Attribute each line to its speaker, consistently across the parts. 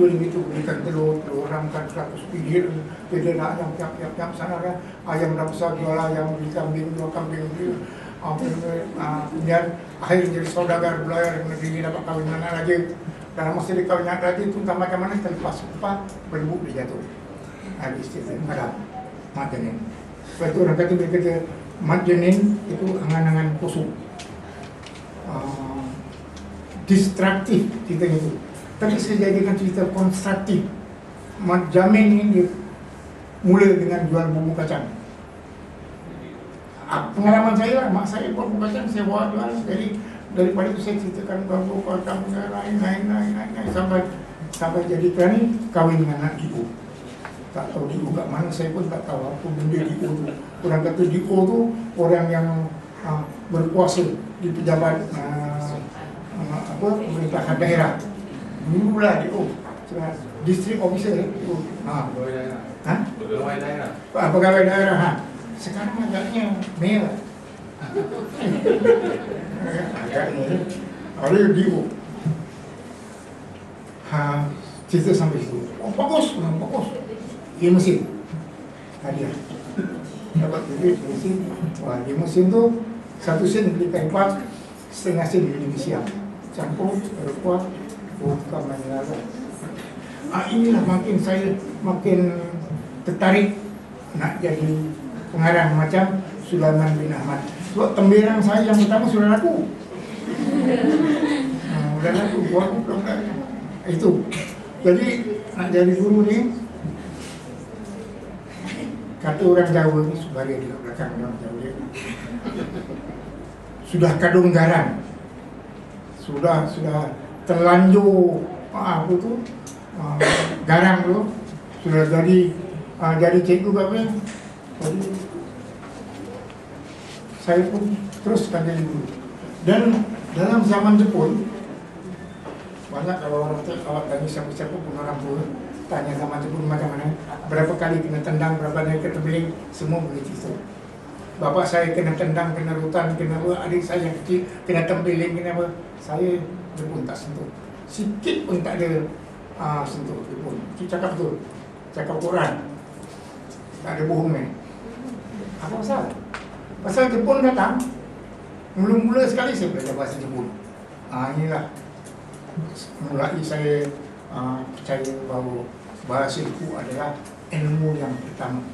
Speaker 1: Begitu belikan telur ramkan 100 biji, jadi nak ayam tiap sana kan, ayam ramsa jual ayam, beli kambing jual kambing gitu. Kemudian akhirnya jadi saudagar belayar negeri ini dapat kawin mana lagi. Dalam masa dikawin lagi itu macam mana terlepas upah berbuk dia jatuh. Habis itu ada mat janin. Sebab itu orang kata mereka kata mat janin itu angan-angan kusuk, distraktif ceritanya itu. Tapi saya jadikan cerita konstruktif. Mat jamin ini mula dengan jual bumbu kacang. Pengalaman saya, mak saya buat bumbu kacang, saya bawa jual. Jadi daripada itu saya ceritakan bumbu kacang naik sampai jadi berani kawin dengan anak ibu. Tak tahu di kat mana, saya pun tak tahu apa benda di tu. Orang kata di tu orang yang berkuasa di pejabat pemerintahan daerah. Dulu lah di district officer itu. Pegawai daerah. Sekarang agaknya merah. Agaknya ada di cerita sampai situ. Oh bagus. Di mesin hadiah dapat duit di mesin. Wah, di mesin tu 1 sen belikan 4, setengah sen di Indonesia campur berkuah bukan menyala. Inilah saya makin tertarik nak jadi pengarang macam Sulaiman bin Ahmad. Sebab temberang saya yang pertama sudah laku. Sudah laku buat itu. Jadi nak jadi guru ni, kata orang Jawa ni, sebagai di belakang orang Jawa, sudah kadung garam, sudah terlanjur apa tu garam tu, sudah jadi cikgu kami. Jadi saya pun teruskan jadi guru. Dan dalam zaman Jepun, banyak kalau orang awak tanya siapa-siapa pun orang tua tanya zaman Jepun macam mana, berapa kali kena tendang, berapa kali kena beling, semua boleh cerita. Bapa saya kena tendang, kena rutan, kena apa, adik saya yang kecil kena tembeling, kena apa. Saya Jepun tak sentuh, sikit pun tak ada sentuh Jepun. Cakap betul, cakap Quran, tak ada bohong ni. Apa pasal? Pasal Jepun datang, mula-mula sekali saya belajar bahasa Jepun. Inilah mulai saya percaya bahawa bahasa itu adalah ilmu yang pertama.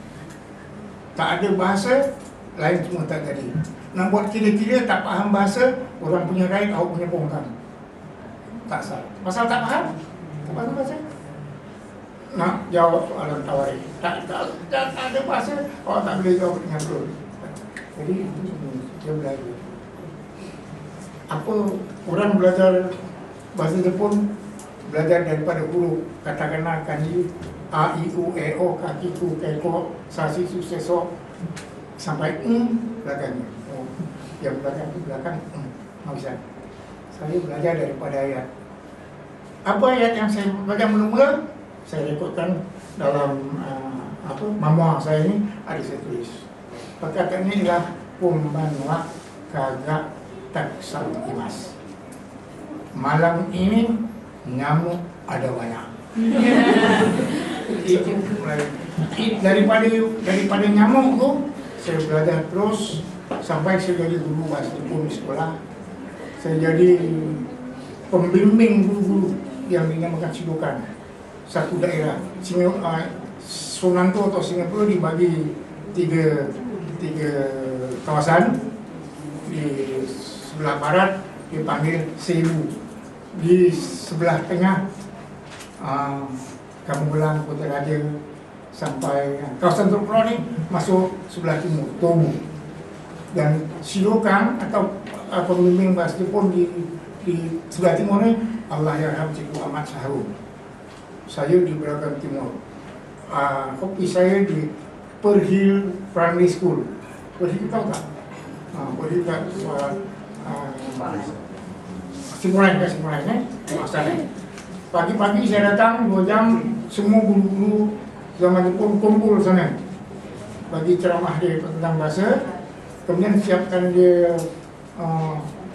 Speaker 1: Tak ada bahasa, lain semua tak jadi. Nak buat kira-kira tak faham bahasa, orang punya right, awak punya bongkang. Tak salah. Pasal tak faham? Tak faham bahasa? Nak jawab soalan tawarik, tak ada bahasa, awak tak boleh jawab dengan betul. Jadi itu semua dia belajar. Apa orang belajar bahasa Jepun, belajar daripada huruf, katakanlah kanji A, I, U, E, O, kaki, ku, keko, sasi, su, seso, sampai belakangnya. Yang belakang itu belakang bisa. Saya belajar daripada ayat. Apa ayat yang saya belajar mula-mula? Saya rekodkan dalam memoir saya ini, ada saya tulis. Perkataan ini adalah pembanwa kagak tak imas. Malam ini nyamuk ada banyak. Daripada nyamuk tu, saya belajar terus sampai saya jadi guru bahasa Jepun di sekolah. Saya jadi pembimbing guru yang dinamakan Sidokan. Satu daerah, Sunanto atau Singapura dibagi tiga kawasan. Di sebelah barat dipanggil Cebu, di sebelah tengah Kampung Belang, Kota Raja, sampai kawasan Teluk Kurau ni masuk sebelah timur, Tobu. Dan Silokan atau pembimbing bahasa Jepun di sebelah timur ni, Allahyarham Cikgu Ahmad Saharun. Saya di belakang timur. Kopi saya di Perhil Primary School. Perhil tahu tak? Perhil kat Simulai pagi-pagi saya datang 2 jam, semua guru-guru zaman Jepun kumpul sana bagi ceramah dia tentang bahasa. Kemudian siapkan dia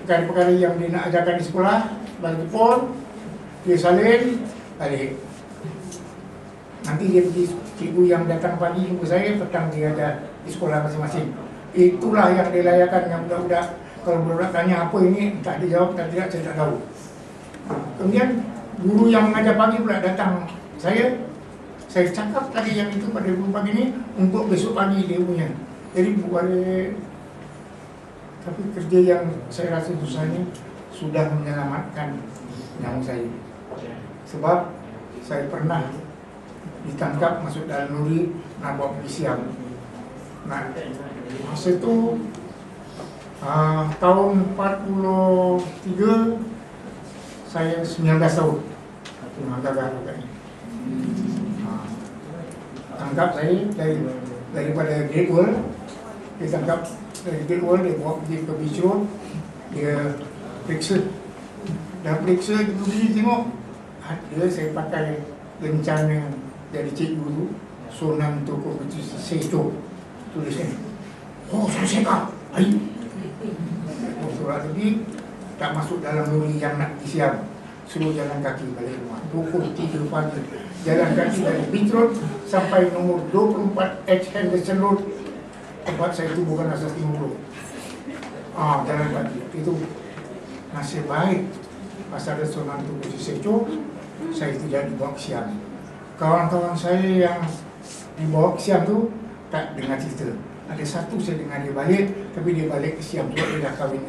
Speaker 1: perkara-perkara yang dia nak ajarkan di sekolah bahasa Jepun, dia salin balik. Nanti dia pergi, cikgu yang datang pagi jumpa saya, petang dia ada di sekolah masing-masing. Itulah yang dilayakan yang budak-budak. Kalau budak tanya apa ini, tak dijawab, tak tidak, saya tak tahu. Kemudian guru yang mengajar pagi pula datang saya cakap tadi yang itu pada guru pagi ini untuk besok pagi dia punya. Jadi boleh, tapi kerja yang saya rasa susahnya sudah menyelamatkan nyawa saya. Sebab saya pernah ditangkap masuk dalam lori nak bawa pergi Siam. Nah, masa itu tahun 43 saya 19 tahun. Agak-agak ini. Tangkap saya daripada Great World. Dia tangkap dari Great World, dia bawa pergi ke Beach Road, dia periksa. Dah periksa, dia tengok dia saya pakai lencana jadi cikgu dulu, Sunan Toko Seco, tulisnya. Oh, saya cakap, ayo. Surat lagi tak masuk dalam lori yang nak disiap, suruh jalan kaki balik rumah. Pukul 3 pagi, jalan kaki dari Beach Road sampai nomor 24 H Henderson Road, tempat saya itu bukan asas Timur. Jalan kaki itu nasib baik. Pasal ada Sunan Toko Seco, saya tidak dibawa ke Siam. Kawan-kawan saya yang dibawa ke Siam tu tak dengar cerita. Ada satu saya dengar dia balik, tapi dia balik ke Siam sebab dia dah kahwin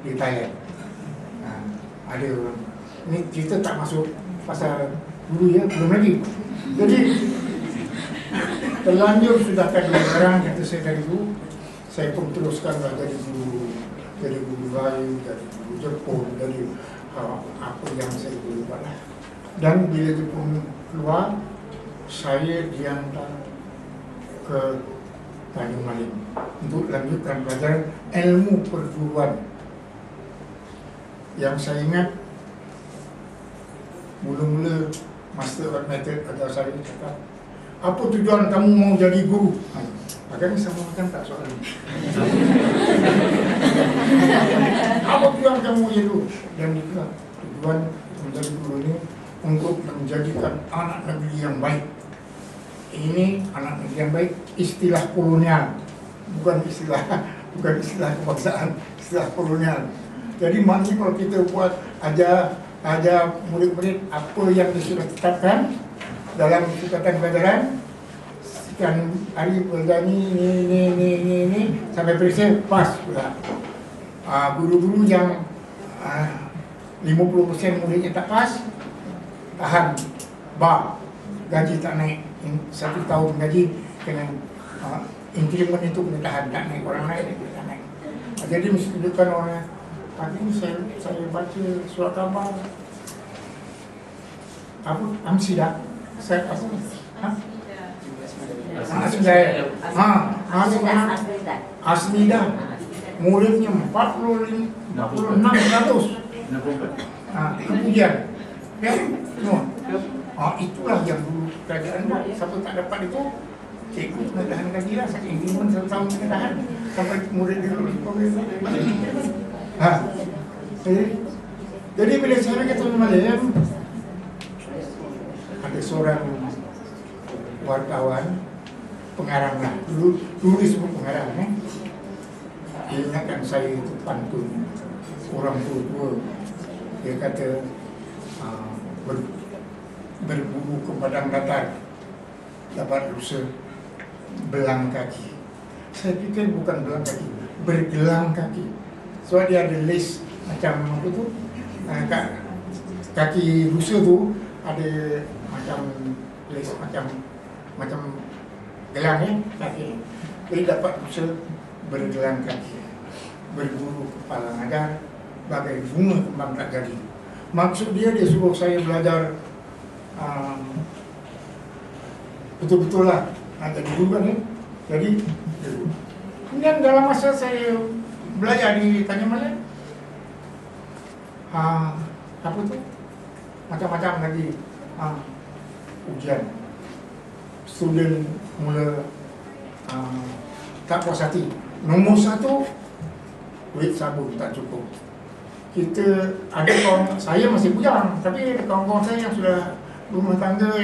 Speaker 1: di Thailand. Ada ni cerita tak masuk pasal guru ya, belum lagi. Jadi terlanjur sudah kan sekarang kata saya dari dulu, saya pun teruskanlah jadi guru Melayu, jadi guru Jepun, jadi apa yang saya boleh buat. Dan bila Jepun keluar, saya diantar ke Tanjung Malim untuk lanjutkan belajar ilmu perguruan. Yang saya ingat, mula-mula Master of Method atau saya cakap, apa tujuan kamu mau jadi guru? Agaknya sama macam tak soalan. Apa tujuan kamu jadi guru? Dan itu tujuan menjadi guru ini untuk menjadikan anak negeri yang baik. Ini anak negeri yang baik, istilah kolonial, bukan istilah kebangsaan, istilah kolonial. Jadi maknanya kalau kita buat ajar murid-murid apa yang sudah ditetapkan dalam sukatan pelajaran, sekian hari berjani ini sampai periksa pas pula. Guru-guru yang 50% muridnya tak pas, tahan bar, gaji tak naik. 1 tahun gaji kena increment itu kena tahan, tak naik, orang naik dia tak naik. Jadi mesti tunjukkan orang. Pagi ini saya baca surat khabar apa Amsida, saya apa? Asmida, muridnya 4600. Kemudian ya, itulah yang dulu kerajaan dah. Siapa tak dapat itu, cikgu kena tahan gaji lah. Saya ingin 1 tahun kena tahan sampai murid dia lulus. Jadi bila saya ke Tanjung Malim, ada seorang wartawan, pengarang lah, dulu disebut pengarang, dia ingatkan saya itu pantun orang tua. Dia kata berburu ke padang datar dapat rusa belang kaki. Saya fikir bukan belang kaki, bergelang kaki. Soalnya dia ada lace macam apa tu, kaki rusa tu ada macam lace macam gelang kaki. Jadi dapat rusa bergelang kaki, berburu kepala naga bagai bunga kembang tak jadi. Maksud dia suruh saya belajar betul-betul lah jadi guru kan. Jadi kemudian dalam masa saya belajar di Tanjung Malim, apa tu, macam-macam lagi ujian. Student mula tak puas hati. Nombor 1, duit sabun tak cukup. Kita ada kawan, saya masih bujang, tapi ada kawan-kawan saya yang sudah rumah tangga